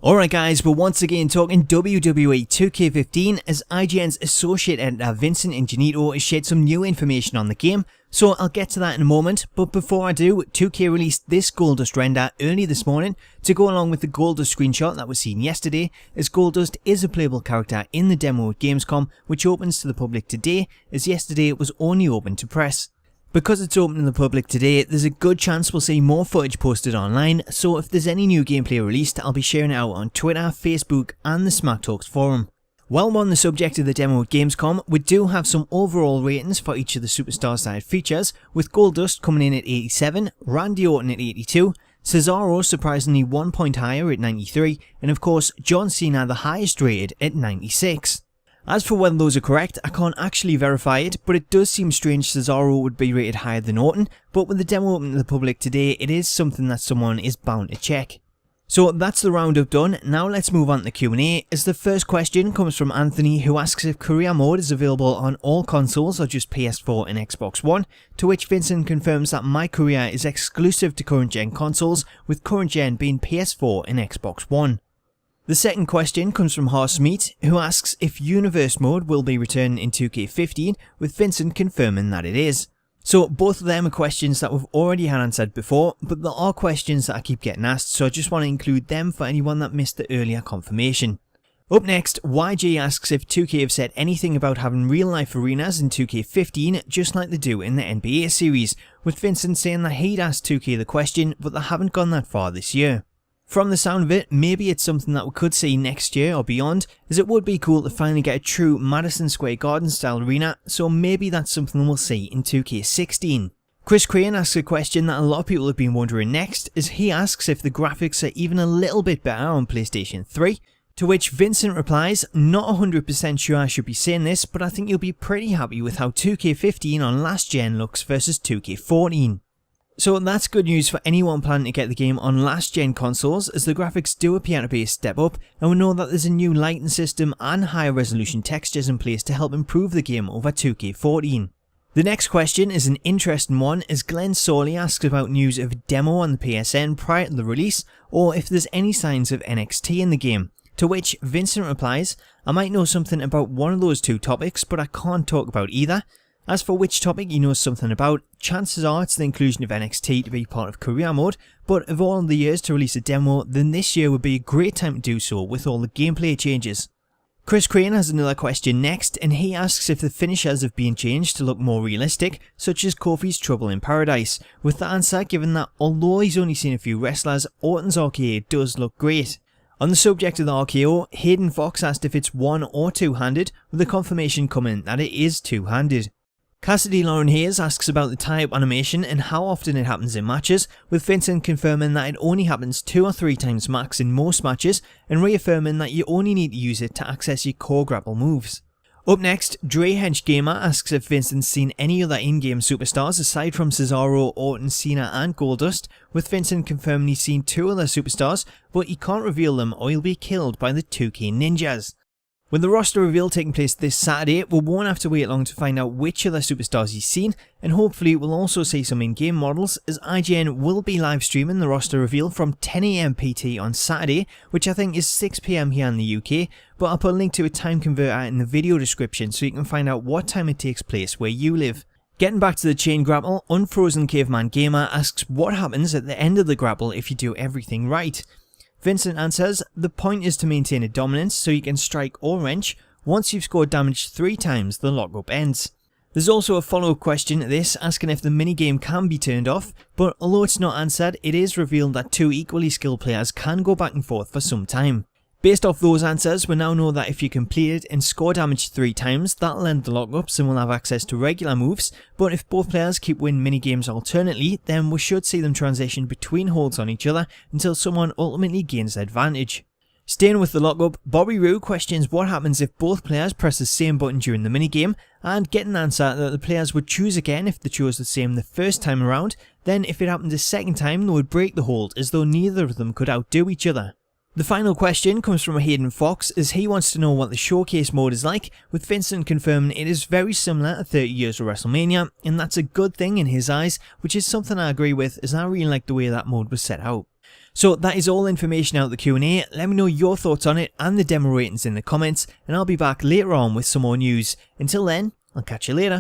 Alright guys, we're once again talking WWE 2K15 as IGN's associate editor Vincent Ingenito has shared some new information on the game, so I'll get to that in a moment, but before I do, 2K released this Goldust render early this morning to go along with the Goldust screenshot that was seen yesterday, as Goldust is a playable character in the demo at Gamescom, which opens to the public today, as yesterday it was only open to press. Because it's open to the public today, there's a good chance we'll see more footage posted online, so if there's any new gameplay released, I'll be sharing it out on Twitter, Facebook and the Smack Talks forum. While we're on the subject of the demo at Gamescom, we do have some overall ratings for each of the superstar side features, with Goldust coming in at 87, Randy Orton at 82, Cesaro surprisingly 1 point higher at 93, and of course John Cena the highest rated at 96. As for whether those are correct, I can't actually verify it, but it does seem strange Cesaro would be rated higher than Orton, but with the demo open to the public today, it is something that someone is bound to check. So that's the roundup done, now let's move on to the Q&A, as the first question comes from Anthony, who asks if career mode is available on all consoles or just PS4 and Xbox One, to which Vincent confirms that my career is exclusive to current gen consoles, with current gen being PS4 and Xbox One. The second question comes from Horsemeat, who asks if Universe mode will be returned in 2K15, with Vincent confirming that it is. So both of them are questions that we've already had answered before, but there are questions that I keep getting asked, so I just want to include them for anyone that missed the earlier confirmation. Up next, YG asks if 2K have said anything about having real life arenas in 2K15 just like they do in the NBA series, with Vincent saying that he'd asked 2K the question, but they haven't gone that far this year. From the sound of it, maybe it's something that we could see next year or beyond, as it would be cool to finally get a true Madison Square Garden style arena, so maybe that's something we'll see in 2K16. Chris Crane asks a question that a lot of people have been wondering next, as he asks if the graphics are even a little bit better on PlayStation 3, to which Vincent replies, not 100% sure I should be saying this, but I think you'll be pretty happy with how 2K15 on last gen looks versus 2K14. So that's good news for anyone planning to get the game on last gen consoles, as the graphics do appear to be a step up, and we know that there's a new lighting system and higher resolution textures in place to help improve the game over 2K14. The next question is an interesting one, as Glenn Sawley asks about news of a demo on the PSN prior to the release, or if there's any signs of NXT in the game, to which Vincent replies, I might know something about one of those two topics, but I can't talk about either. As for which topic he knows something about, chances are it's the inclusion of NXT to be part of career mode, but of all the years to release a demo, then this year would be a great time to do so with all the gameplay changes. Chris Crane has another question next, and he asks if the finishers have been changed to look more realistic, such as Kofi's Trouble in Paradise, with the answer given that although he's only seen a few wrestlers, Orton's RKO does look great. On the subject of the RKO, Hayden Fox asked if it's one or two-handed, with the confirmation coming that it is two-handed. Cassidy Lauren Hayes asks about the tie-up animation and how often it happens in matches, with Vincent confirming that it only happens 2 or 3 times max in most matches, and reaffirming that you only need to use it to access your core grapple moves. Up next, Dre Hench Gamer asks if Vincent's seen any other in-game superstars aside from Cesaro, Orton, Cena and Goldust, with Vincent confirming he's seen 2 other superstars, but he can't reveal them or he'll be killed by the 2K ninjas. With the roster reveal taking place this Saturday, we won't have to wait long to find out which other superstars he's seen, and hopefully we'll also see some in-game models, as IGN will be live streaming the roster reveal from 10 AM PT on Saturday, which I think is 6 PM here in the UK, but I'll put a link to a time converter in the video description so you can find out what time it takes place where you live. Getting back to the chain grapple, Unfrozen Caveman Gamer asks what happens at the end of the grapple if you do everything right. Vincent answers, the point is to maintain a dominance so you can strike or wrench. Once you've scored damage 3 times, the lockup ends. There's also a follow-up question to this asking if the minigame can be turned off, but although it's not answered, it is revealed that 2 equally skilled players can go back and forth for some time. Based off those answers, we now know that if you complete it and score damage 3 times, that'll end the lockups and we'll have access to regular moves, but if both players keep winning minigames alternately, then we should see them transition between holds on each other until someone ultimately gains the advantage. Staying with the lockup, Bobby Roode questions what happens if both players press the same button during the minigame, and get an answer that the players would choose again if they chose the same the first time around, then if it happened a second time they would break the hold as though neither of them could outdo each other. The final question comes from Hayden Fox, as he wants to know what the showcase mode is like, with Vincent confirming it is very similar to 30 years of Wrestlemania, and that's a good thing in his eyes, which is something I agree with, as I really like the way that mode was set out. So that is all information out of the Q&A. Let me know your thoughts on it and the demo ratings in the comments, and I'll be back later on with some more news. Until then, I'll catch you later.